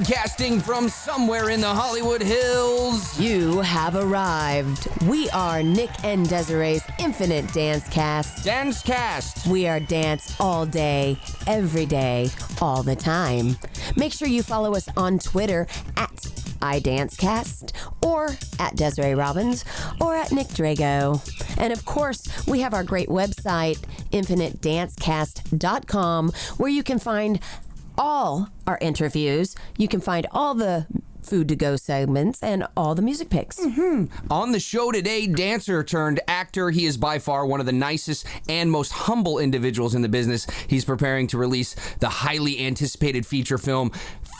Broadcasting from somewhere in the Hollywood Hills. You have arrived. We are Nick and Desiree's Infinite Dance Cast. Dance Cast. We are dance all day, every day, all the time. Make sure you follow us on Twitter at iDanceCast or at Desiree Robbins or at Nick Drago. And of course, we have our great website, infinitedancecast.com, where you can find all our interviews. You can find all the food to go segments and all the music picks. On the show today, dancer turned actor. He is by far one of the nicest and most humble individuals in the business. He's preparing to release the highly anticipated feature film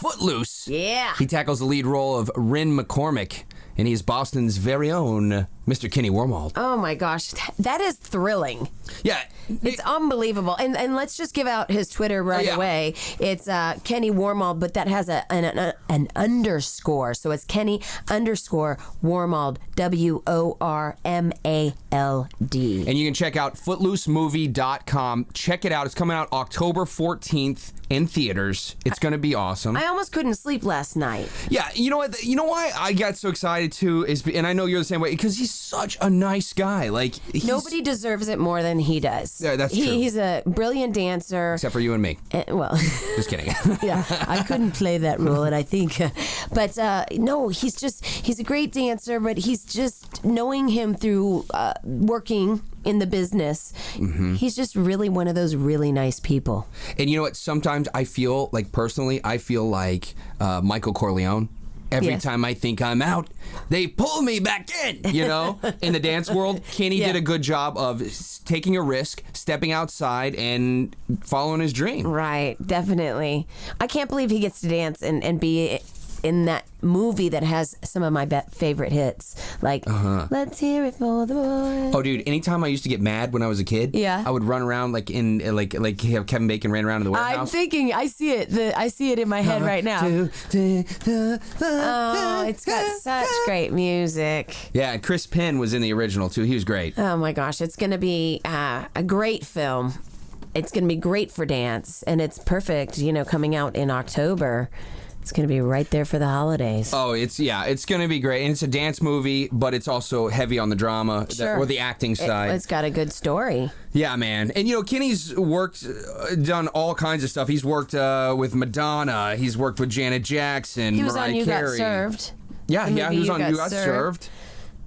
Footloose. Yeah. He tackles the lead role of Rin McCormick, and he is Boston's very own Mr. Kenny Wormald. Oh my gosh, that is thrilling. Yeah. It's unbelievable. And let's just give out his Twitter right away. It's Kenny Wormald, but that has an underscore. So it's Kenny _ Wormald, WORMALD. And you can check out footloosemovie.com. Check it out. It's coming out October 14th in theaters. It's going to be awesome. I almost couldn't sleep last night. Yeah, you know what? You know why I got so excited too is, and I know you're the same way, because he's such a nice guy. Like nobody deserves it more than he does. Yeah, that's true. He's a brilliant dancer. Except for you and me. Well, just kidding. Yeah, I couldn't play that role, and I think, but no, he's a great dancer. But he's just knowing him through working in the business. He's just really one of those really nice people. And you know what? Sometimes I feel like, personally, Michael Corleone. Every time I think I'm out, they pull me back in, you know? In the dance world, Kenny did a good job of taking a risk, stepping outside, and following his dream. Right, definitely. I can't believe he gets to dance and be in that movie that has some of my favorite hits, like Let's Hear It for the Boy. Oh, dude! Anytime I used to get mad when I was a kid, I would run around like Kevin Bacon ran around in the warehouse. I'm thinking, I see it in my head right now. Oh, it's got such great music. Yeah, Chris Penn was in the original too. He was great. Oh my gosh, it's going to be a great film. It's going to be great for dance, and it's perfect. Coming out in October. It's going to be right there for the holidays. Oh, it's going to be great. And it's a dance movie, but it's also heavy on the drama or the acting side. It's got a good story. Yeah, man. And, Kenny's done all kinds of stuff. He's worked with Madonna. He's worked with Janet Jackson, He was Mariah on You Carey. Got Served. Yeah, he was on You Got Served.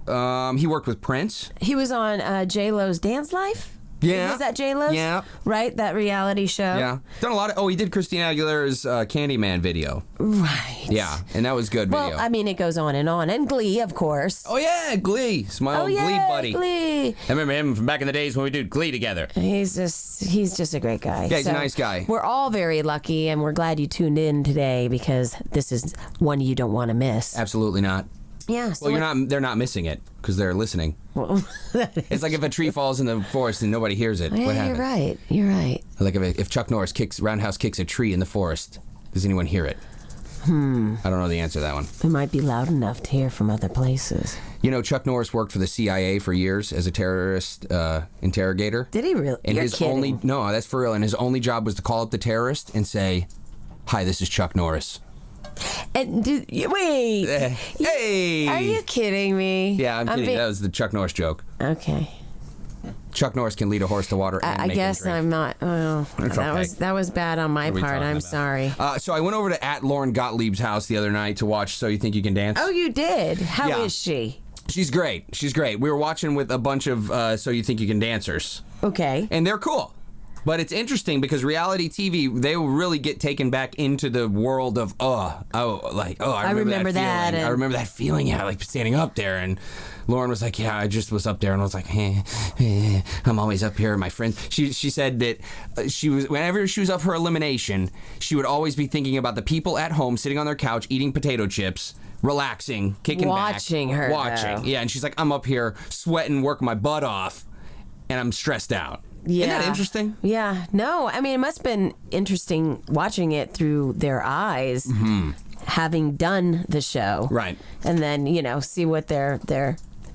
He worked with Prince. He was on J-Lo's Dance Life. Yeah. Was that J-Lo's? Yeah. Right? That reality show? Yeah. Done a lot of... Oh, he did Christina Aguilera's Candyman video. Right. Yeah. And that was good video. Well, I mean, it goes on. And Glee, of course. Oh, yeah. Glee. It's my old Glee buddy. Glee. I remember him from back in the days when we did Glee together. He's just a great guy. Yeah, he's a nice guy. We're all very lucky, and we're glad you tuned in today, because this is one you don't want to miss. Absolutely not. Yeah. So well, they're not missing it because they're listening. Well, it's like if a tree falls in the forest and nobody hears it. Yeah, what happens? You're right. Like if Chuck Norris roundhouse kicks a tree in the forest, does anyone hear it? I don't know the answer to that one. It might be loud enough to hear from other places. Chuck Norris worked for the CIA for years as a terrorist interrogator. Did he really? And You're kidding. No, that's for real. And his only job was to call up the terrorist and say, "Hi, this is Chuck Norris." And wait. Hey! Are you kidding me? Yeah, I'm kidding. That was the Chuck Norris joke. Okay. Chuck Norris can lead a horse to water and I make guess him drink. I'm not. Oh, that was bad on my part. I'm sorry. So I went over to Lauren Gottlieb's house the other night to watch So You Think You Can Dance. Oh, you did? How is she? She's great. We were watching with a bunch of So You Think You Can dancers. Okay. And they're cool. But it's interesting because reality TV, they will really get taken back into the world of, I remember that feeling. I remember that feeling, like standing up there. And Lauren was like, I just was up there. And I was like, I'm always up here. My friend, she said that whenever she was up her elimination, she would always be thinking about the people at home sitting on their couch eating potato chips, relaxing, kicking watching back. Her, watching. Though. Yeah, and she's like, I'm up here sweating, working my butt off, and I'm stressed out. Yeah. Isn't that interesting? Yeah. No, I mean, it must have been interesting watching it through their eyes, having done the show. Right. And then, see what their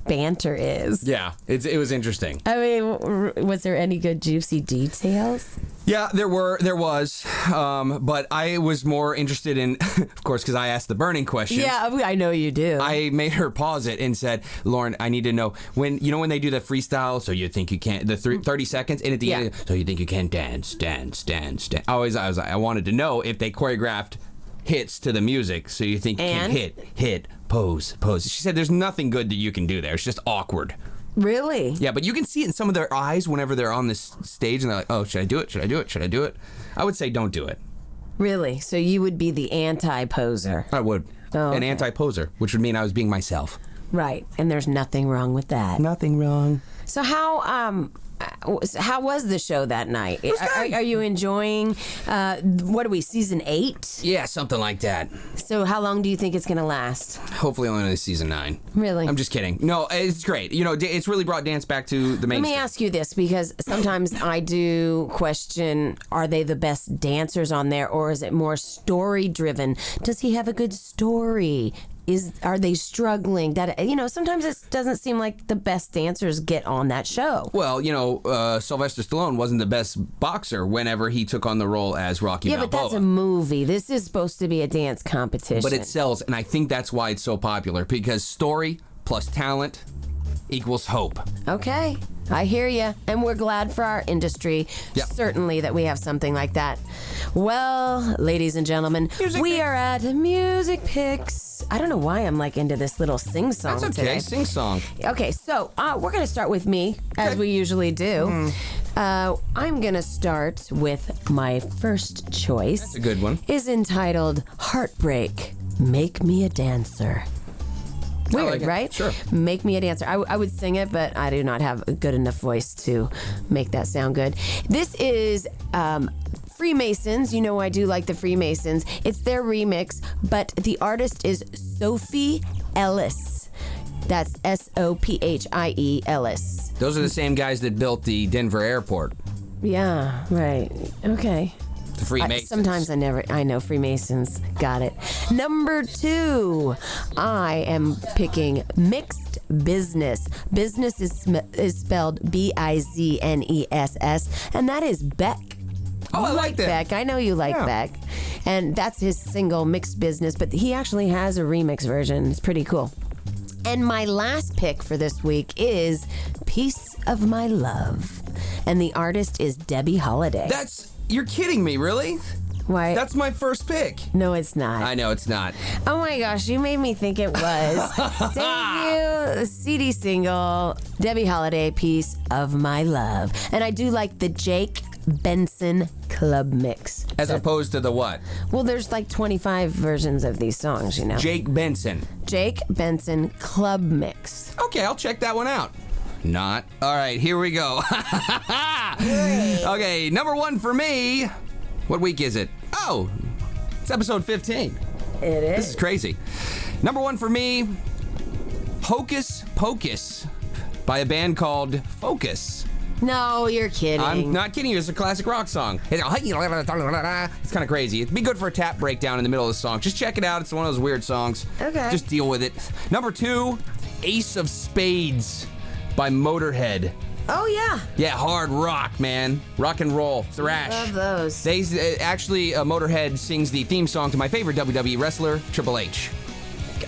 banter is. Yeah, it was interesting. I mean, was there any good juicy details? Yeah, there was, but I was more interested in, of course, because I asked the burning questions. Yeah, I know you do. I made her pause it and said, Lauren, I need to know, when they do the freestyle, so you think you can't, the 30 seconds, and at the end, so you think you can dance. I wanted to know if they choreographed hits to the music, so you think you can hit, pose. She said there's nothing good that you can do there. It's just awkward. Really? Yeah, but you can see it in some of their eyes whenever they're on this stage and they're like, oh, should I do it? Should I do it? Should I do it? I would say don't do it. Really? So you would be the anti-poser? I would. Oh, okay. An anti-poser, which would mean I was being myself. Right, and there's nothing wrong with that. Nothing wrong. So how was the show that night? Are you enjoying, what are we, season 8? Yeah, something like that. So how long do you think it's going to last? Hopefully only to season 9. Really? I'm just kidding. No, it's great. It's really brought dance back to the mainstream. Let me ask you this, because sometimes I do question, are they the best dancers on there, or is it more story-driven? Does he have a good story? Are they struggling? Sometimes it doesn't seem like the best dancers get on that show. Well, Sylvester Stallone wasn't the best boxer whenever he took on the role as Rocky Balboa. Yeah, but that's a movie. This is supposed to be a dance competition. But it sells, and I think that's why it's so popular, because story plus talent equals hope. Okay, I hear you. And we're glad for our industry, certainly, that we have something like that. Well, ladies and gentlemen, we are at Music Picks. I don't know why I'm into this little sing-song today. That's okay, sing-song. Okay, so we're going to start with me, as we usually do. I'm going to start with my first choice. That's a good one. Is entitled Heartbreak, Make Me a Dancer. Weird, right? Sure. Make Me a Dancer. I would sing it, but I do not have a good enough voice to make that sound good. This is Freemasons. You know I do like the Freemasons. It's their remix, but the artist is Sophie Ellis. That's Sophie Ellis. Those are the same guys that built the Denver airport. Yeah, right. Okay. The Freemasons. Sometimes I know Freemasons. Got it. Number 2, I am picking Mixed Business. Business is spelled Biznes, and that is Beck. Oh, I like that. Beck. I know you like Beck. And that's his single, Mixed Business, but he actually has a remix version. It's pretty cool. And my last pick for this week is Piece of My Love. And the artist is Debbie Holiday. You're kidding me, really? Why? That's my first pick. No, it's not. I know it's not. Oh my gosh, you made me think it was. Debut CD single, Debbie Holiday, Piece of My Love. And I do like the Jake Benson Club Mix. As opposed to the what? Well, there's 25 versions of these songs, Jake Benson. Jake Benson Club Mix. Okay, I'll check that one out. Not. All right, here we go. Okay, number 1 for me. What week is it? Oh, it's episode 15. It is. This is crazy. Number 1 for me, Hocus Pocus by a band called Focus. No, you're kidding. I'm not kidding you. It's a classic rock song. It's kind of crazy. It'd be good for a tap breakdown in the middle of the song. Just check it out. It's one of those weird songs. Okay. Just deal with it. Number 2, Ace of Spades by Motorhead. Oh, yeah. Yeah, hard rock, man. Rock and roll, thrash. Love those. They Motorhead sings the theme song to my favorite WWE wrestler, Triple H.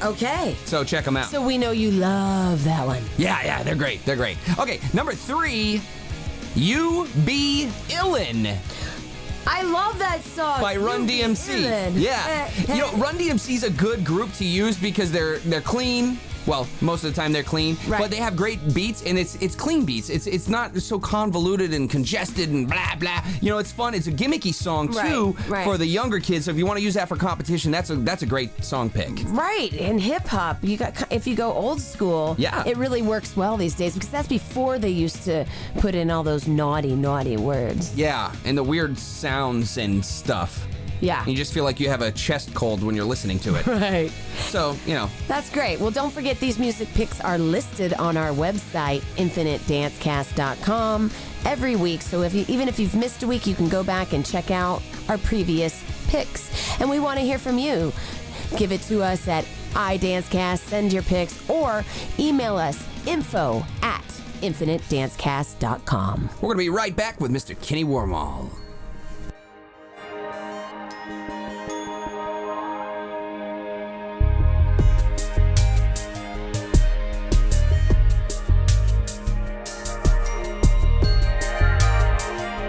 Okay. So check them out. So we know you love that one. Yeah, they're great. They're great. Okay, number 3, You Be Illin'. I love that song. By Run DMC. Yeah. Run DMC's a good group to use because they're clean. Well, most of the time they're clean, but they have great beats, and it's clean beats. It's not so convoluted and congested and blah blah. It's fun. It's a gimmicky song too for the younger kids. So if you want to use that for competition, that's a great song pick. Right, and hip hop, if you go old school, it really works well these days because that's before they used to put in all those naughty words. Yeah, and the weird sounds and stuff. Yeah. You just feel like you have a chest cold when you're listening to it. Right. So, That's great. Well, don't forget these music picks are listed on our website, infinitedancecast.com, every week. So even if you've missed a week, you can go back and check out our previous picks. And we want to hear from you. Give it to us at iDancecast, send your picks, or email us info@infinitedancecast.com. We're going to be right back with Mr. Kenny Wormald.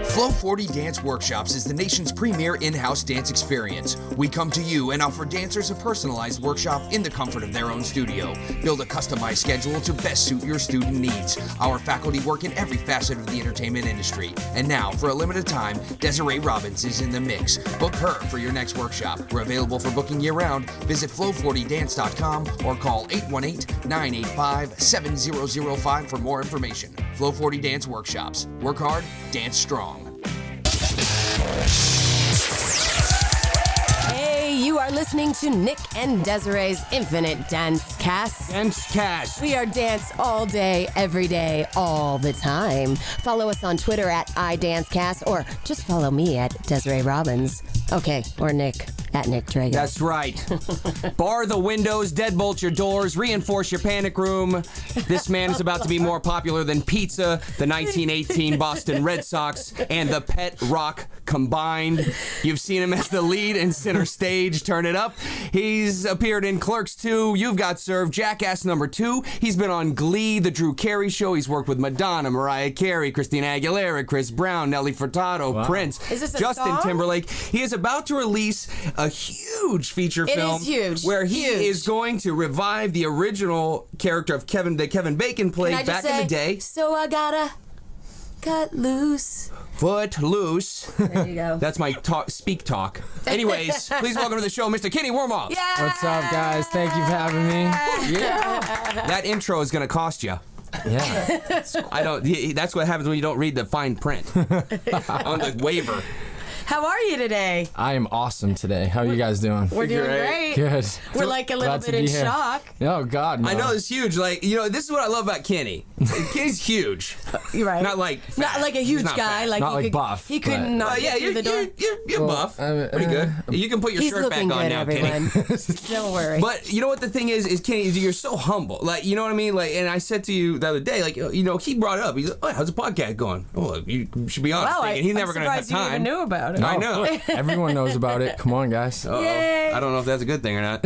Flow 40 Dance Workshops is the nation's premier in-house dance experience. We come to you and offer dancers a personalized workshop in the comfort of their own studio. Build a customized schedule to best suit your student needs. Our faculty work in every facet of the entertainment industry. And now, for a limited time, Desiree Robbins is in the mix. Book her for your next workshop. We're available for booking year-round. Visit flow40dance.com or call 818-985-7005 for more information. Flow 40 Dance Workshops. Work hard, dance strong. Hey, you are listening to Nick and Desiree's Infinite Dance Cast. Dance Cast. We are dance all day, every day, all the time. Follow us on Twitter at iDanceCast, or just follow me at Desiree Robbins. Okay, or Nick at Nick Drago. That's right. Bar the windows, deadbolt your doors, reinforce your panic room. This man is about to be more popular than pizza, the 1918 Boston Red Sox, and the Pet Rock combined. You've seen him as the lead in Center Stage. Turn it up. He's appeared in Clerks 2, You've Got Served, Jackass number 2. He's been on Glee, The Drew Carey Show. He's worked with Madonna, Mariah Carey, Christina Aguilera, Chris Brown, Nelly Furtado, Prince, Is this a Justin song? Timberlake. He is about to release a huge feature film. It is huge. Where he Huge. is going to revive the original character of Kevin Bacon played back in the day. So I gotta cut loose. Foot loose. There you go. That's my speak talk. Anyways, please welcome to the show, Mr. Kenny Wormald. Yeah. What's up, guys? Thank you for having me. Yeah. That intro is going to cost you. Yeah. That's what happens when you don't read the fine print on the waiver. How are you today? I am awesome today. How are you guys doing? We're doing Great. great. Good. We're like a little Glad to bit in be here. shock. Oh, God, no. I know it's huge. Like, this is what I love about Kenny. Kenny's huge. You're right. Not like fat. Not like a huge He's not guy. fat. Like Not he like could, buff, He could but- not Yeah, get through the door. you're buff. Pretty good. You can put your He's shirt back looking on good, now, everyone. Kenny. Don't worry. But you know what the thing is Kenny, you're so humble. Like, you know what I mean? Like, and I said to you the other day, like, he brought it up. He's like, oh, how's the podcast going? Oh, you should be on. Wow, He's never I'm going to have surprised you even time. knew about it. No, I know. Everyone knows about it. Come on, guys. Uh-oh. Yay. I don't know if that's a good thing or not.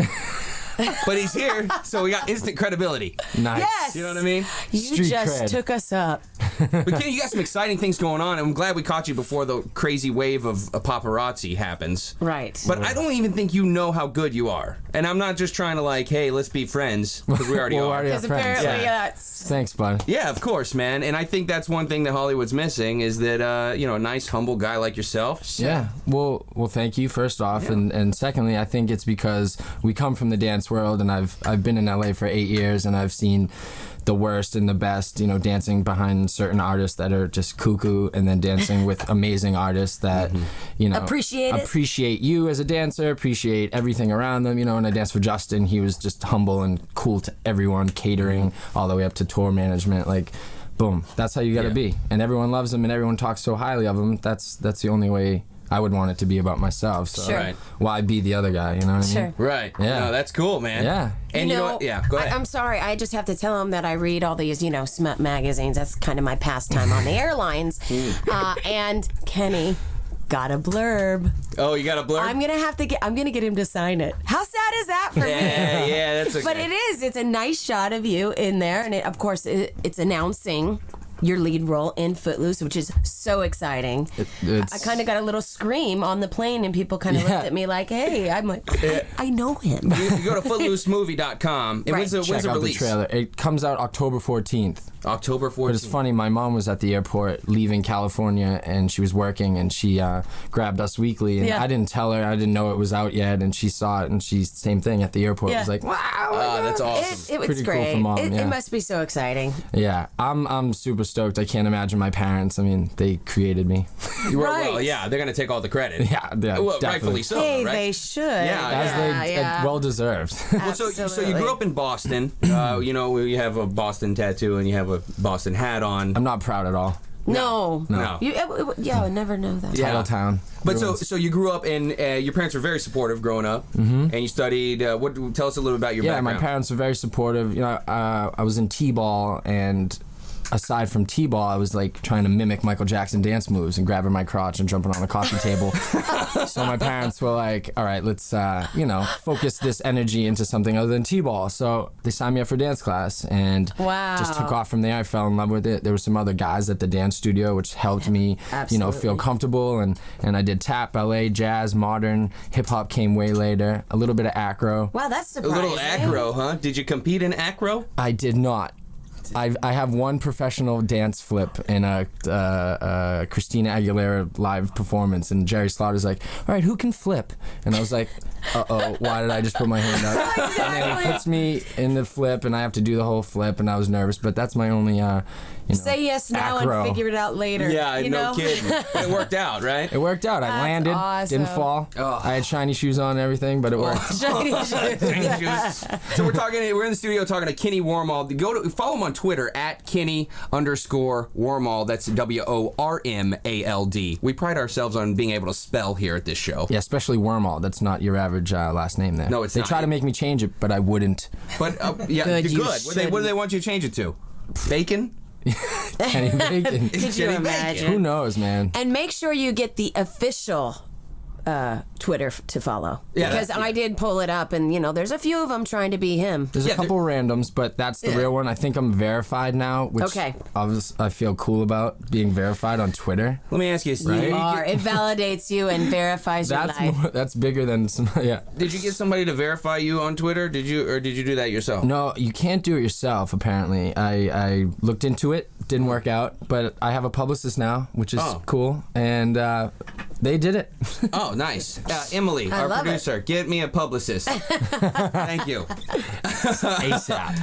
But he's here, so we got instant credibility. Nice. Yes. You know what I mean? You Street just cred. took us up. But Kenny, you got some exciting things going on, and I'm glad we caught you before the crazy wave of paparazzi happens. Right. But I don't even think you know how good you are. And I'm not just trying to like, hey, let's be friends, because we already Well, we are. already Because have friends. apparently Yeah. that's... Thanks, bud. Yeah, of course, man. And I think that's one thing that Hollywood's missing is that, a nice, humble guy like yourself. Yeah. Well, thank you first off, and secondly, I think it's because we come from the dance world, and I've been in LA for 8 years, and I've seen the worst and the best, dancing behind certain artists that are just cuckoo, and then dancing with amazing artists that, appreciate you as a dancer, appreciate everything around them, and I danced for Justin. He was just humble and cool to everyone, catering all the way up to tour management. Like, boom, that's how you got to be. And everyone loves him, and everyone talks so highly of him. That's the only way I would want it to be about myself. So Sure. Right. why be the other guy, you know what I mean? Sure. Right. Yeah. No, that's cool, man. Yeah. And you know what? Yeah, go ahead. I'm sorry. I just have to tell him that I read all these, smut magazines. That's kind of my pastime on the airlines. And Kenny got a blurb. Oh, you got a blurb? I'm gonna get him to sign it. How sad is that for me? Yeah, that's okay. But it is. It's a nice shot of you in there, and of course, it's announcing your lead role in Footloose, which is so exciting. I kind of got a little scream on the plane, and people kind of looked at me like, "Hey," I'm like, I know him. You go to footloosemovie.com. And Right. when's the Check out the release? trailer. It comes out October 14th. October 14th. But it's funny, my mom was at the airport leaving California, and she was working, and she grabbed Us Weekly, and Yeah. I didn't tell her, I didn't know it was out yet, and she saw it, and she's same thing at the airport. Yeah. Was like, wow. Oh, that's awesome. It was Pretty cool great. for Mom, it yeah. must be so exciting. Yeah, I'm super stoked. I can't imagine my parents. I mean, they created me. Right. Well, yeah, they're going to take all the credit. yeah, Well, definitely. rightfully so, Hey, right? they should. Yeah, As they yeah. well deserved. Well, so you grew up in Boston. You have a Boston tattoo and you have a Boston hat on. I'm not proud at all. No. No. I would never know that. Yeah. Titletown. But so you grew up and your parents were very supportive growing up, and you studied. Tell us a little about your background. Yeah, my parents were very supportive. You know, I was in T-ball, and aside from T-ball, I was like trying to mimic Michael Jackson dance moves and grabbing my crotch and jumping on the coffee table. So my parents were like, all right, let's, focus this energy into something other than T-ball. So they signed me up for dance class and just took off from there. I fell in love with it. There were some other guys at the dance studio, which helped me, feel comfortable. And I did tap, ballet, jazz, modern, hip-hop came way later, a little bit of acro. Wow, that's surprising. A little acro, huh? Did you compete in acro? I did not. I have one professional dance flip in a Christina Aguilera live performance, and Jerry Slaughter's like, all right, who can flip? And I was like, uh-oh, why did I just put my hand up? Exactly. And then he puts me in the flip, and I have to do the whole flip, and I was nervous, but that's my only, say yes now acro. and figure it out later. Yeah, no kidding. But it worked out, right? It worked out. I landed, didn't fall. Oh. I had shiny shoes on and everything, but it worked. Shiny shoes. So we're in the studio talking to Kenny Wormald. Follow him on Twitter at Kenny_Wormald. That's WORMALD. We pride ourselves on being able to spell here at this show. Yeah, especially Wormald. That's not your average last name there. No, it's They not. try to make me change it, but I wouldn't. But yeah, Good, good. you What do they want you to change it to? Bacon? Kenny Bacon. Could you imagine? Who knows, man? And make sure you get the official Twitter to follow. Yeah, because I did pull it up, and there's a few of them trying to be him. There's a couple randoms, but that's the real one. I think I'm verified now, which I feel cool about being verified on Twitter. Let me ask you, You are. It validates you and verifies your life. That's bigger than yeah. Did you get somebody to verify you on Twitter? Did you do that yourself? No, you can't do it yourself, apparently. I looked into it, didn't work out, but I have a publicist now, which is cool, and they did it. Oh, nice. Emily, our producer, get me a publicist. Thank you. ASAP.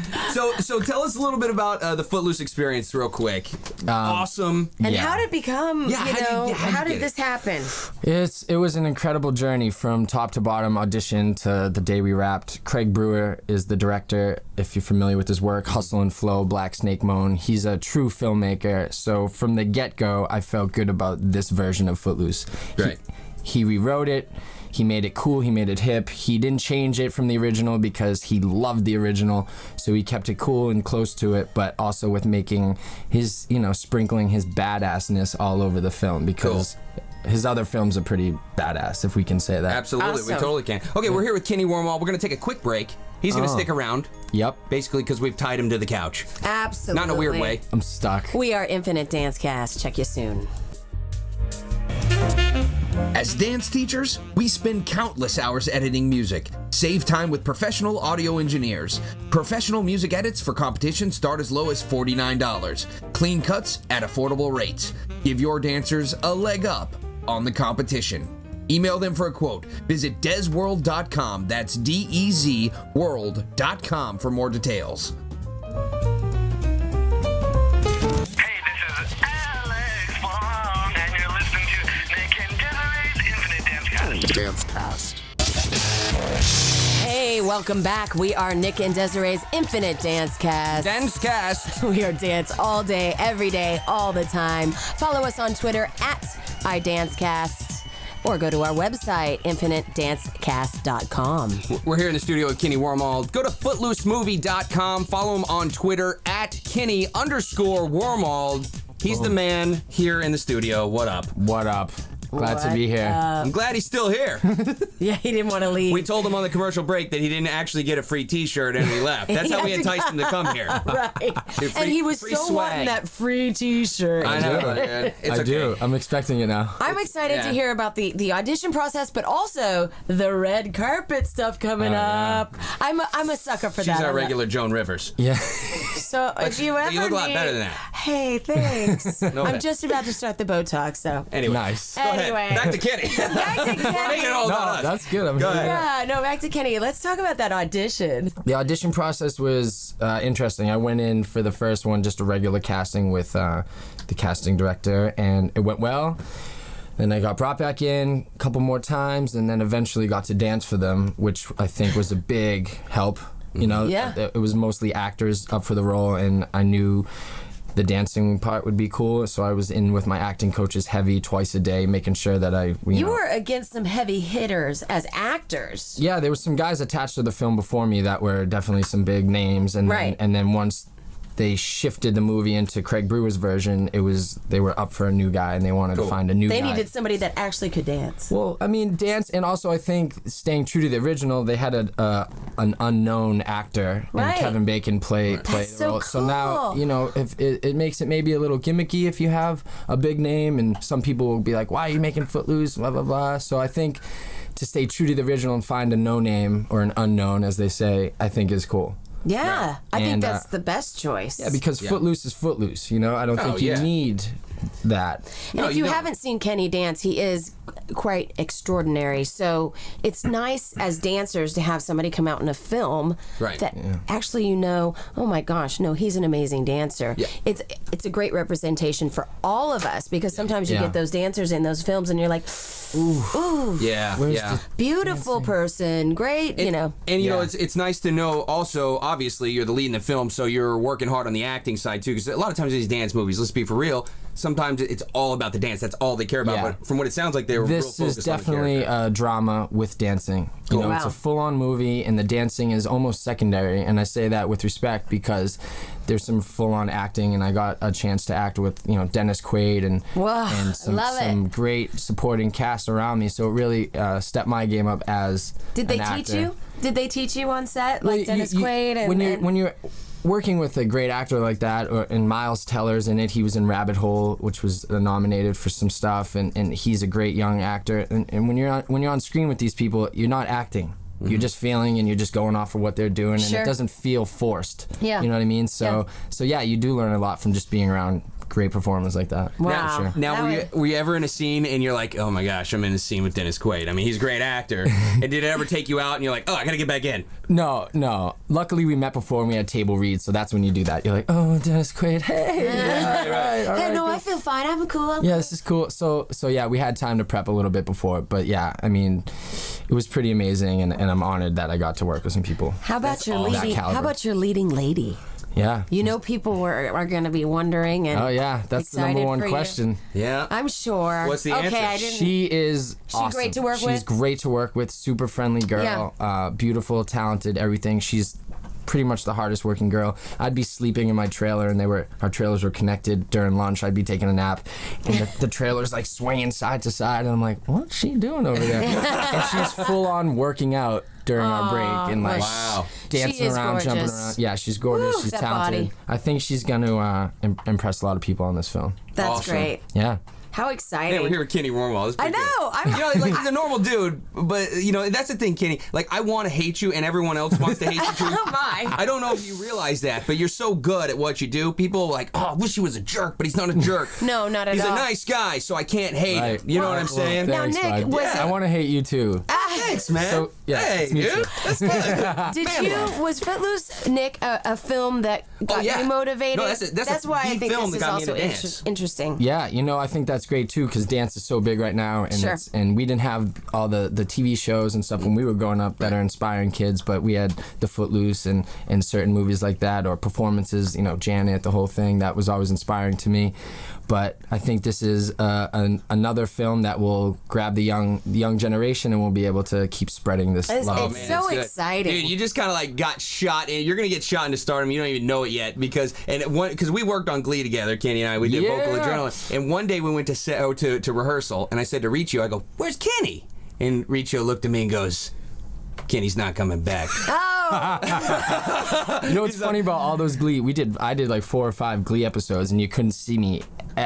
So tell us a little bit about the Footloose experience real quick. Awesome. And how did it become, how did this happen? It was an incredible journey from top to bottom, audition to the day we wrapped. Craig Brewer is the director, if you're familiar with his work, Hustle and Flow, Black Snake Moan. He's a true filmmaker, so from the get-go, I felt good about this version of Footloose. Right. He rewrote it. He made it cool. He made it hip. He didn't change it from the original because he loved the original. So he kept it cool and close to it, but also with making his, sprinkling his badassness all over the film because his other films are pretty badass, if we can say that. Absolutely. Awesome. We totally can. Okay, we're here with Kenny Wormald. We're going to take a quick break. He's going to stick around. Yep. Basically because we've tied him to the couch. Absolutely. Not in a weird way. I'm stuck. We are Infinite Dance Cast. Check you soon. As dance teachers, we spend countless hours editing music. Save time with professional audio engineers. Professional music edits for competition start as low as $49. Clean cuts at affordable rates. Give your dancers a leg up on the competition. Email them for a quote. Visit dezworld.com. That's DEZ world.com for more details. Dance Cast. Hey, welcome back. We are Nick and Desiree's Infinite Dance Cast. Dance Cast. We are dance all day, every day, all the time. Follow us on Twitter at iDanceCast or go to our website, infinitedancecast.com. We're here in the studio with Kenny Wormald. Go to footloosemovie.com. Follow him on Twitter at Kenny_Wormald. He's the man here in the studio. What up? What up? Glad to be here. I'm glad he's still here. Yeah, he didn't want to leave. We told him on the commercial break that he didn't actually get a free T-shirt and he left. That's how we enticed him to come here. Right. Free, and he was so swag. wanting that free T-shirt. I know, man. It's I do. I'm expecting it now. I'm excited to hear about the audition process, but also the red carpet stuff coming up. I'm a sucker for that. She's our regular Joan Rivers. Yeah. So if you ever you look a lot need- better than that. Hey, thanks. No I'm bad. just about to start the Botox, so. Anyway. Nice. Go ahead. Anyway. Back to Kenny. Back to We're making it Kenny. all about us. That's good. I'm Go good. ahead. Yeah, no, back to Kenny. Let's talk about that audition. The audition process was interesting. I went in for the first one, just a regular casting with the casting director, and it went well. Then I got brought back in a couple more times, and then eventually got to dance for them, which I think was a big help. Yeah. It was mostly actors up for the role, and I knew the dancing part would be cool. So I was in with my acting coaches heavy twice a day, making sure that You were against some heavy hitters as actors. Yeah, there were some guys attached to the film before me that were definitely some big names, and then once they shifted the movie into Craig Brewer's version, they were up for a new guy, and they wanted to find a new guy. They needed somebody that actually could dance. Well, I mean, dance, and also I think staying true to the original, they had an unknown actor, and Kevin Bacon played the role. Cool. So now, if it makes it maybe a little gimmicky if you have a big name, and some people will be like, why are you making Footloose, blah, blah, blah. So I think to stay true to the original and find a no name, or an unknown, as they say, I think is cool. Yeah, I think that's the best choice. Yeah, because Footloose is Footloose, I don't think you need that. And if you haven't seen Kenny dance, he is quite extraordinary. So it's nice as dancers to have somebody come out in a film that actually oh my gosh, no, he's an amazing dancer. Yeah. It's a great representation for all of us, because sometimes you get those dancers in those films and you're like, ooh. Yeah. Beautiful person, great, And it's nice to know also, obviously, you're the lead in the film, so you're working hard on the acting side too, because a lot of times in these dance movies, let's be for real, sometimes it's all about the dance. That's all they care about. But from what it sounds like, they were real focused on the character. This is definitely a drama with dancing. It's a full-on movie, and the dancing is almost secondary. And I say that with respect because there's some full-on acting, and I got a chance to act with Dennis Quaid and some great supporting cast around me. So it really stepped my game up as Did they an teach actor. you? Did they teach you on set, like Dennis Quaid? When you're working with a great actor like that, and Miles Teller's in it, he was in Rabbit Hole, which was nominated for some stuff, and he's a great young actor. And when you're on screen with these people, you're not acting. Mm-hmm. You're just feeling, and you're just going off of what they're doing, and it doesn't feel forced. Yeah. You know what I mean? So you do learn a lot from just being around great performers like that. Wow. Now, were you ever in a scene and you're like, oh my gosh, I'm in a scene with Dennis Quaid? I mean, he's a great actor. And did it ever take you out and you're like, oh, I gotta get back in? No. Luckily, we met before and we had table reads, so that's when you do that. You're like, oh, Dennis Quaid, hey. All right, I feel fine. I'm cool. Yeah, this is cool. So yeah, we had time to prep a little bit before, but yeah, I mean, it was pretty amazing, and I'm honored that I got to work with some people. How about your leading lady? Yeah. People are going to be wondering. And that's the number one question. Yeah. I'm sure. What's the answer? She is awesome. She's great to work with? She's great to work with. Super friendly girl. Yeah. Beautiful, talented, everything. She's pretty much the hardest working girl. I'd be sleeping in my trailer, and our trailers were connected during lunch. I'd be taking a nap, and the trailer's like swinging side to side, and I'm like, what's she doing over there? And she's full on working out during our break, and like dancing around, jumping around. Yeah, she's gorgeous. She's talented. Body. I think she's going to impress a lot of people on this film. That's great. Yeah. How exciting. Yeah, we're here with Kenny Wormald. I know. He's a normal dude, but, that's the thing, Kenny. Like, I want to hate you, and everyone else wants to hate you, too. Oh, my. I don't know if you realize that, but you're so good at what you do. People are like, oh, I wish he was a jerk, but he's not a jerk. No, not at all. He's a nice guy, so I can't hate him. You know what I'm saying? Now, Nick, I want to hate you, too. Thanks, man. So, hey, dude. That's good. Was Footloose, Nick, a film that got you motivated? No, that's why I think film this is also interesting. Yeah, I think that's great, too, because dance is so big right now, and and we didn't have all the TV shows and stuff when we were growing up that are inspiring kids, but we had the Footloose and certain movies like that, or performances, Janet, the whole thing, that was always inspiring to me. But I think this is another film that will grab the young generation, and we'll be able to keep spreading this love. It's so exciting. Dude, you just kind of like got shot in. You're going to get shot into stardom. You don't even know it yet because we worked on Glee together, Kenny and I. We did Vocal Adrenaline. And one day we went to rehearsal, and I said to Riccio, I go, where's Kenny? And Riccio looked at me and goes, Kenny's not coming back. Oh! You know what's funny about all those Glee? I did like 4 or 5 Glee episodes, and you couldn't see me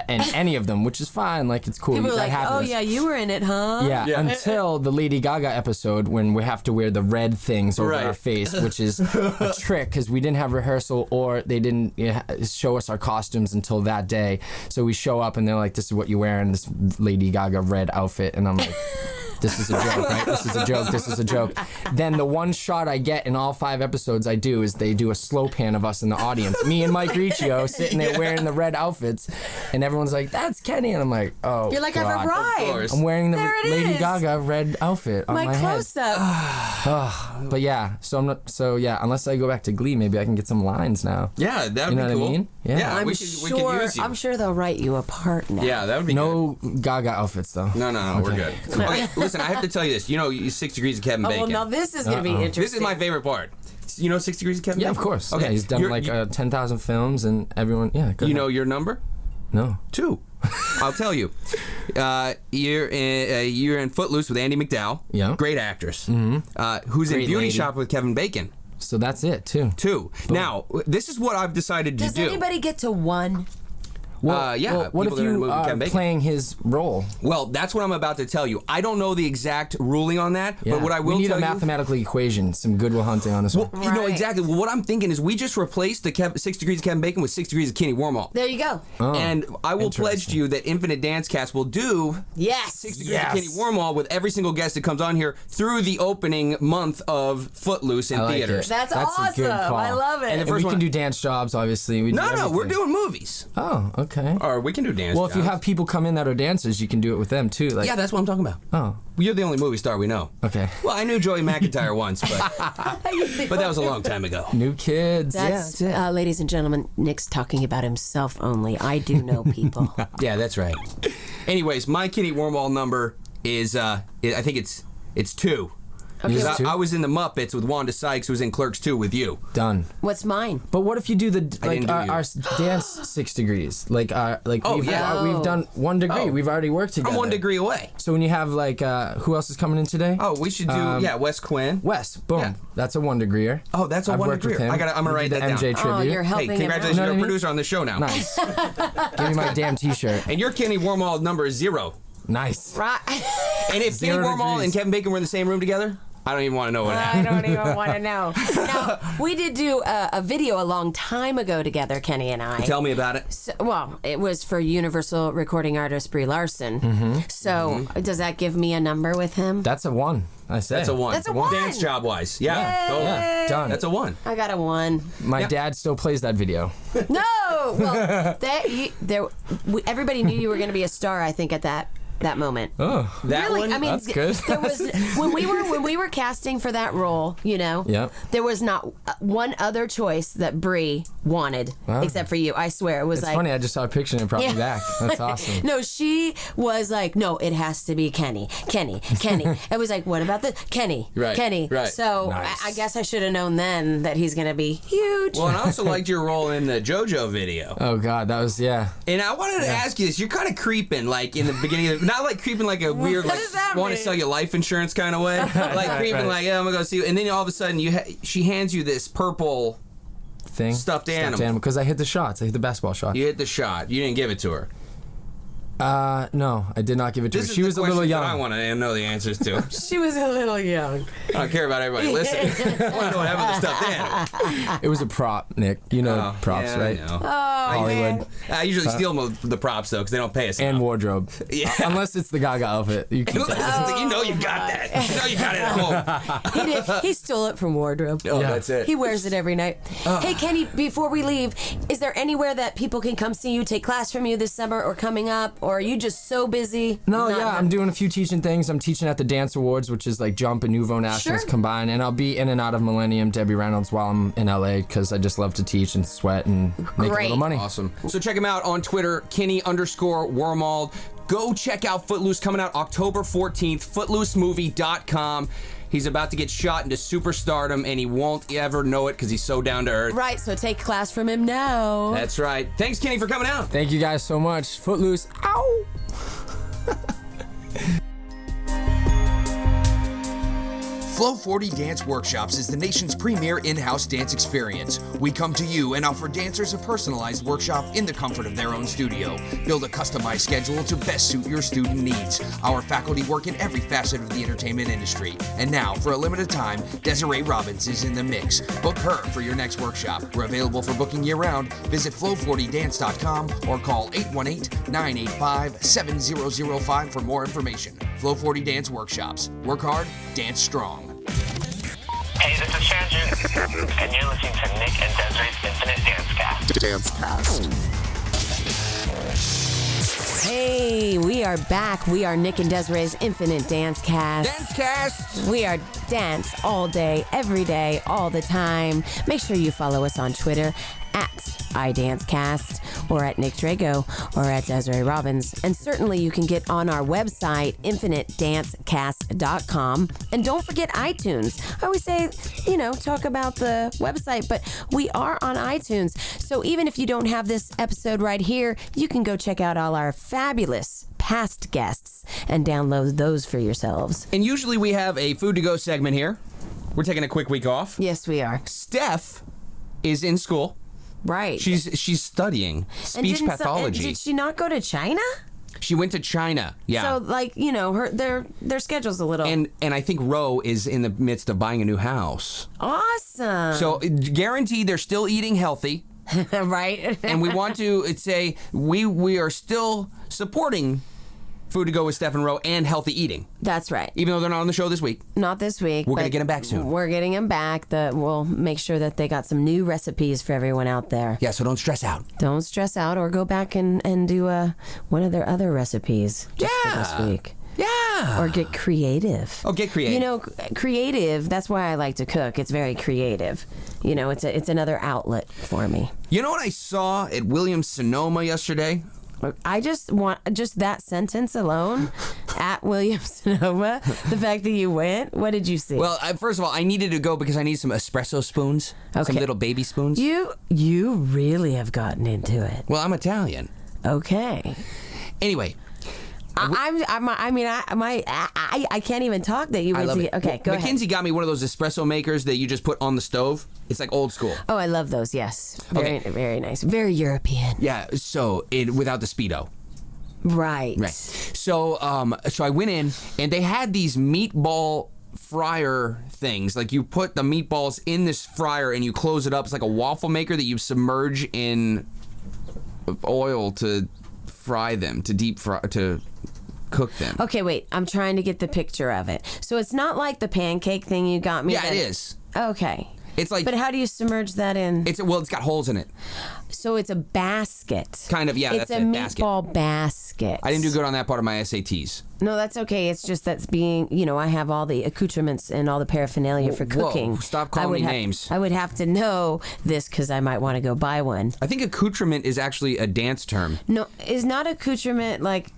in any of them, which is fine. Like, it's cool. People were like, happens. oh yeah, you were in it, huh? Yeah, until the Lady Gaga episode when we have to wear the red things over our face, which is a trick because we didn't have rehearsal, or they didn't show us our costumes until that day. So we show up and they're like, this is what you're wearing, this Lady Gaga red outfit, and I'm like, this is a joke, right? This is a joke, this is a joke. Then the one shot I get in all 5 episodes I do is they do a slow pan of us in the audience. Me and Mike Riccio sitting there wearing the red outfits, and everyone's like, that's Kenny. And I'm like, oh, You're like, God. I've arrived. I'm wearing the There it Lady is. Gaga red outfit on my head. close-up. But yeah, so yeah, unless I go back to Glee, maybe I can get some lines now. Yeah, that would You know be what cool. I mean? Yeah. I'm we sure. could use you. I'm sure they'll write you a part now. Yeah, that would be No Gaga outfits, though. good. No, we're good. Okay, listen, I have to tell you this. You know, 6 Degrees of Kevin Oh, Bacon. well, now this is going to be interesting. This is my favorite part. You know 6 Degrees of Kevin Yeah, Bacon? of course. Okay, Yeah, he's done like 10,000 films, and everyone, yeah. Go You ahead. know your number? No. 2. I'll tell you. You're in Footloose with Andy McDowell. Yeah. Great actress. Mm-hmm. Who's Great in Beauty lady. Shop with Kevin Bacon. So that's it, too. 2. Now, this is what I've decided to Does do. anybody get to 1? Yeah. What people if that are in the you movie with are Kevin Bacon. playing his role? Well, that's what I'm about to tell you. I don't know the exact ruling on that, Yeah. but what I will we need tell a you. mathematical equation, some Goodwill Hunting on this one. You know Right. exactly. Well, what I'm thinking is we just replaced the 6 Degrees of Kevin Bacon with 6 Degrees of Kenny Wormald. There you go. Oh, And I will pledge interesting. to you that Infinite Dance Cast will do Yes. 6 Degrees of Kenny Wormald with every single guest that comes on here through the opening month of Footloose in I like theaters. it. That's a awesome. good call. I love it. And the And first we one- can do dance jobs, obviously. We do No, we're everything. doing movies. Oh, okay. Or we can do dance Well, if you jobs. have people come in that are dancers, you can do it with them, too. Like, Yeah, that's what I'm talking about. Oh, You're the only movie star we know. okay. Well, I knew Joey McIntyre once, but that was a long time ago. New kids. That's, ladies and gentlemen, Nick's talking about himself only. I do know people. Yeah, that's right. Anyways, my Kenny Wormald number is I think it's 2. You Because just two? I was in the Muppets with Wanda Sykes, who was in Clerks 2 with you. Done. What's mine? But what if you do the like didn't do you. our dance 6 degrees? Like Oh, we've, yeah. we've done 1 degree. Oh. We've already worked together. I'm 1 degree away. So when you have like who else is coming in today? Oh, we should do Wes Quinn. Wes. Boom. Yeah. That's a 1 degreer. Oh, that's a I've 1 worked with degree. him. I'm gonna We write did that the MJ down. Oh, tribute. you're Hey, helping him congratulations, out. You know you're what a I mean? producer on the show now. Nice. Give me my damn T-shirt. And your Kenny Wormald number is 0. Nice. Right. And if Kenny 0 Wormald degrees. and Kevin Bacon were in the same room together, I don't even want to know what I happened. don't even want to know. Now, we did do a video a long time ago together, Kenny and I. Tell me about it. So, well, it was for Universal recording artist Brie Larson. So, does that give me a number with him? That's a 1. I say. That's a 1. That's a 1. Dance job wise. Yeah. Yay. Totally. Yeah. Done. That's a 1. I got a 1. My dad still plays that video. No! Well, everybody knew you were going to be a star, I think, at that moment. Oh. That Really? one? I mean, That's good. There was when we were casting for that role, you know. Yep. There was not one other choice that Brie wanted, Wow. except for you. I swear, it was It's like. funny. I just saw a picture and it brought me back. That's awesome. No, she was like, no, it has to be Kenny. It was like, what about the Kenny? Right, Kenny. right. So Nice. I guess I should have known then that he's gonna be huge. Well, and I also liked your role in the JoJo video. Oh God, that was And I wanted to ask you this. You're kind of creeping, like, in the beginning of not like creeping like a weird, like, does that want to mean? sell you life insurance kind of way. Like, creeping, right. like, yeah, I'm going to go see you. And then all of a sudden, she hands you this purple, thing. Stuffed animal. Because I hit the shots. I hit the basketball shot. you hit the shot. You didn't give it to her. No, I did not give it to This her. is She the was a little questions young. that I want to know the answers to. She was a little young. I don't care about everybody listening. I want to know what happened to the stuffed animal. It was a prop, Nick. You know props, yeah, right? I know. Hollywood. I usually steal the props, though, because they don't pay us And enough. wardrobe. Yeah. Unless it's the Gaga outfit. You keep that. You know you got that. You know you got it at home. He stole it from wardrobe. Oh, Yeah. that's it. He wears it every night. Hey, Kenny, before we leave, is there anywhere that people can come see you, take class from you this summer or coming up? Or are you just so busy? No, not- yeah, I'm doing a few teaching things. I'm teaching at the Dance Awards, which is like Jump and Nouveau Nationals Sure. combined, and I'll be in and out of Millennium, Debbie Reynolds, while I'm in LA because I just love to teach and sweat and make a Great. little money. Awesome. So check him out on Twitter, Kenny_Wormald. Go check out Footloose coming out October 14th, footloosemovie.com. He's about to get shot into superstardom, and he won't ever know it because he's so down to earth. Right, so take class from him now. That's right. Thanks, Kenny, for coming out. Thank you guys so much. Footloose. Ow! Flow 40 Dance Workshops is the nation's premier in-house dance experience. We come to you and offer dancers a personalized workshop in the comfort of their own studio. Build a customized schedule to best suit your student needs. Our faculty work in every facet of the entertainment industry. And now, for a limited time, Desiree Robbins is in the mix. Book her for your next workshop. We're available for booking year-round. Visit flow40dance.com or call 818-985-7005 for more information. Flow 40 Dance Workshops. Work hard, dance strong. Hey, this is Shanju, and you're listening to Nick and Desiree's Infinite Dance Cast. Dance Cast. Hey, we are back. We are Nick and Desiree's Infinite Dance Cast. Dance Cast! We are dance all day, every day, all the time. Make sure you follow us on Twitter at iDanceCast or at Nick Drago or at Desiree Robbins. And certainly you can get on our website, infinitedancecast.com. And don't forget iTunes. I always say, talk about the website, but we are on iTunes. So even if you don't have this episode right here, you can go check out all our fabulous past guests and download those for yourselves. And usually we have a food to go segment here. We're taking a quick week off. Yes, we are. Steph is in school. Right. She's studying speech pathology. Did she not go to China? She went to China. Yeah. So their schedule's a little. And I think Ro is in the midst of buying a new house. Awesome. So guaranteed they're still eating healthy. Right. And we want to say we are still supporting Food to Go with Steph and Ro and healthy eating. That's right. Even though they're not on the show this week. Not this week. We're going to get them back soon. We're getting them back. We'll make sure that they got some new recipes for everyone out there. Yeah, so don't stress out. Don't stress out or go back and do one of their other recipes just for this week. Yeah. Or get creative. Oh, get creative. Creative, that's why I like to cook. It's very creative. It's another outlet for me. You know what I saw at Williams-Sonoma yesterday? I just want that sentence alone at Williams-Sonoma. The fact that you went. What did you see? Well, first of all, I needed to go because I need some espresso spoons. Okay. Some little baby spoons. You really have gotten into it. Well, I'm Italian. Okay. Anyway. I can't even talk that you went to get. Okay, go ahead. Mackenzie got me one of those espresso makers that you just put on the stove. It's like old school. Oh, I love those. Yes, very nice, very European. Yeah. So without the Speedo. Right. So I went in and they had these meatball fryer things. Like you put the meatballs in this fryer and you close it up. It's like a waffle maker that you submerge in oil to fry them, to deep fry, to cook them. Okay, wait. I'm trying to get the picture of it. So it's not like the pancake thing you got me. Yeah, it is. Okay. It's like. But how do you submerge that in? It's got holes in it. So it's a basket. Kind of, yeah. It's a meatball basket. I didn't do good on that part of my SATs. No, that's okay. It's just that's being, I have all the accoutrements and all the paraphernalia for cooking. Whoa, stop calling me names. I would have to know this because I might want to go buy one. I think accoutrement is actually a dance term. No, is not accoutrement like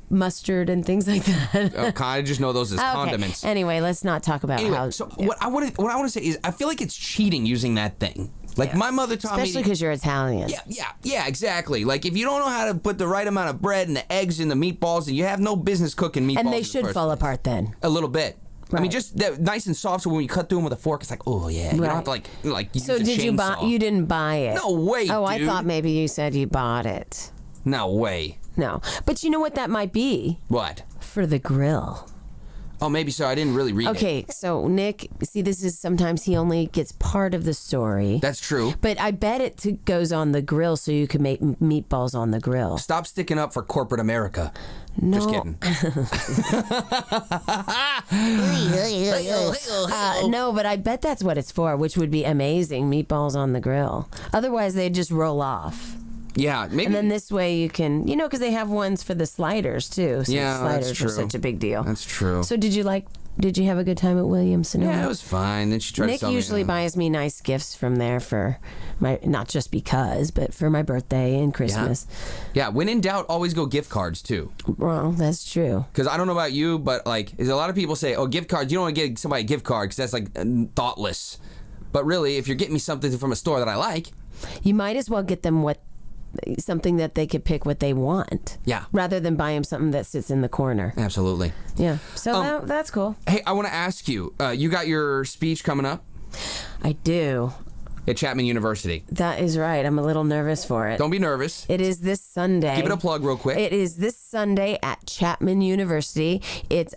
mustard and things like that? I just know those as condiments. Anyway, let's not talk about how. So what I want to say is I feel like it's cheating using that thing. Like my mother taught me. Especially because you're Italian. Yeah, exactly. Like if you don't know how to put the right amount of bread and the eggs in the meatballs, then you have no business cooking meatballs. And they should fall apart then. A little bit. Right. I mean, just nice and soft, so when you cut through them with a fork, it's like, oh yeah. You don't have to like use so a did chainsaw. you didn't buy it? No way. Oh, dude. I thought maybe you said you bought it. No way. No, but you know what that might be? What? For the grill. Oh, maybe so. I didn't really read it. Okay, so Nick, see, this is sometimes he only gets part of the story. That's true. But I bet it goes on the grill so you can make meatballs on the grill. Stop sticking up for corporate America. No. Just kidding. No, but I bet that's what it's for, which would be amazing, meatballs on the grill. Otherwise, they'd just roll off. Yeah, maybe. And then this way you can, because they have ones for the sliders too. So yeah, sliders that's true. are such a big deal. That's true. So did you have a good time at Williams-Sonoma? Yeah, it was fine. Then she tried Nick to sell me. usually buys me nice gifts from there for my, not just because, but for my birthday and Christmas. Yeah, when in doubt, always go gift cards too. Well, that's true. Because I don't know about you, but like, a lot of people say, oh, gift cards, you don't want to get somebody a gift card because that's like thoughtless. But really, if you're getting me something from a store that I like, you might as well get them something that they could pick what they want. Yeah. Rather than buy them something that sits in the corner. Absolutely. Yeah. So that's cool. Hey, I want to ask you, you got your speech coming up? I do. At Chapman University. That is right. I'm a little nervous for it. Don't be nervous. It is this Sunday. Give it a plug real quick. It is this Sunday at Chapman University. It's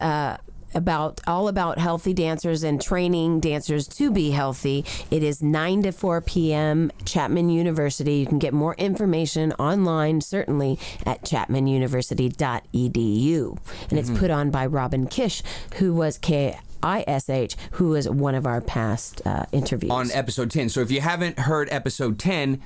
all about healthy dancers and training dancers to be healthy. It is 9 to 4 p.m. Chapman University. You can get more information online, certainly, at chapmanuniversity.edu. And it's put on by Robin Kish, who was ISH, who was one of our past interviews. On episode 10. So if you haven't heard episode 10,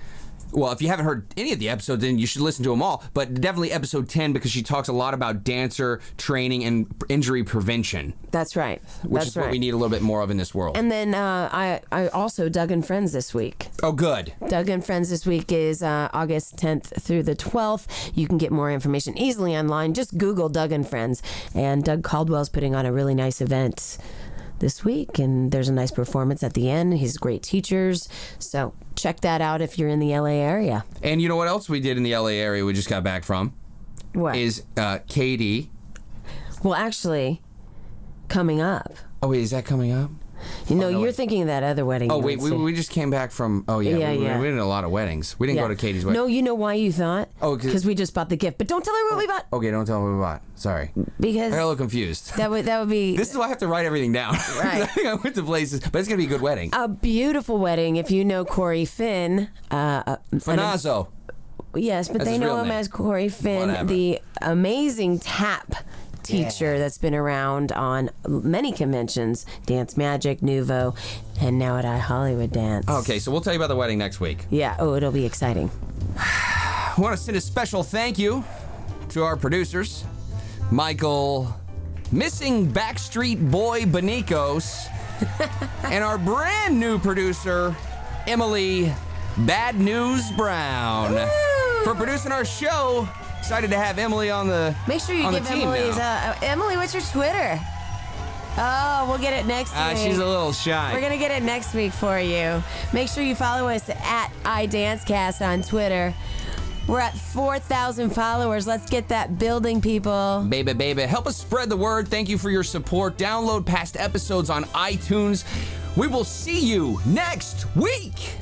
well, if you haven't heard any of the episodes, then you should listen to them all. But definitely episode 10, because she talks a lot about dancer training and injury prevention. That's right. Which is what we need a little bit more of in this world. And then I also Doug and Friends this week. Oh, good. Doug and Friends this week is August 10th through the 12th. You can get more information easily online. Just Google Doug and Friends. And Doug Caldwell's putting on a really nice event this week, and there's a nice performance at the end. He's great teachers, so check that out if you're in the LA area. And you know what else we did in the LA area we just got back from? What? Is Katie. Well, actually, coming up. Oh, wait, is that coming up? You're thinking of that other wedding. Oh, wait, we just came back from... Oh, yeah. We did a lot of weddings. We didn't go to Katie's wedding. No, you know why you thought? Oh, because we just bought the gift. But don't tell her what we bought. Okay, don't tell her what we bought. Sorry. Because... I got a little confused. That would be... This is why I have to write everything down. Right. I went to places, but it's going to be a good wedding. A beautiful wedding. If you know Corey Finn... Finazzo. Yes, but they know him as Corey Finn, Whatever. the amazing tap teacher that's been around on many conventions, Dance Magic, Nuvo, and now at iHollywood Dance. Okay, so we'll tell you about the wedding next week. Yeah, it'll be exciting. I want to send a special thank you to our producers, Michael, Missing Backstreet Boy Benicos, and our brand new producer, Emily Bad News Brown. Woo! For producing our show. Excited to have Emily on the Make sure you give Emily's... Emily, what's your Twitter? Oh, we'll get it next week. She's a little shy. We're going to get it next week for you. Make sure you follow us at iDanceCast on Twitter. We're at 4,000 followers. Let's get that building, people. Baby. Help us spread the word. Thank you for your support. Download past episodes on iTunes. We will see you next week.